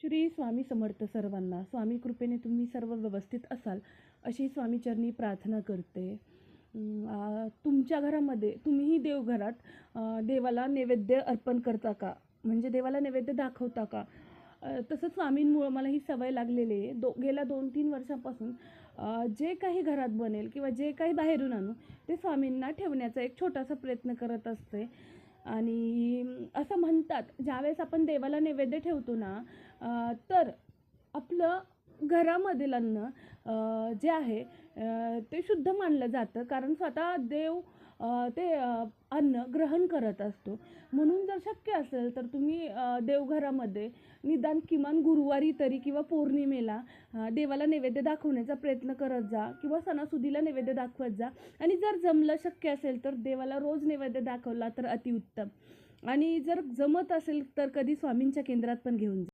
श्री स्वामी समर्थ सर्वांना. स्वामी कृपेने तुम्ही सर्व व्यवस्थित असाल अशी स्वामीचरणी प्रार्थना करते. तुमच्या घरामध्ये तुम्हीही देवघरात देवाला नैवेद्य अर्पण करता का? म्हणजे देवाला नैवेद्य दाखवता का? तसंच स्वामींमुळं मला ही सवय लागलेली आहे. गेल्या 2-3 वर्षांपासून जे काही घरात बनेल किंवा जे काही बाहेरून आणू ते स्वामींना ठेवण्याचा एक छोटासा प्रयत्न करत असते. आणि असं म्हणतात, ज्यावेळेस आपण देवाला नैवेद्य ठेवतो ना, तर आपलं घरामधील अन्न जे आहे ते शुद्ध मानलं जातं, कारण स्वतः देव ते अन्न ग्रहण करत असतो. म्हणून जर शक्य असेल तर तुम्ही देवघरामध्ये निदान किमान गुरुवारी तरी किंवा पौर्णिमेला देवाला नैवेद्य दाखवण्याचा प्रयत्न करत जा किंवा सणासुदीला नैवेद्य दाखवत जा. आणि जर जमलं शक्य असेल तर देवाला रोज नैवेद्य दाखवला तर अतिउत्तम. आणि जर जमत असेल तर कधी स्वामींच्या केंद्रात पण घेऊन जा.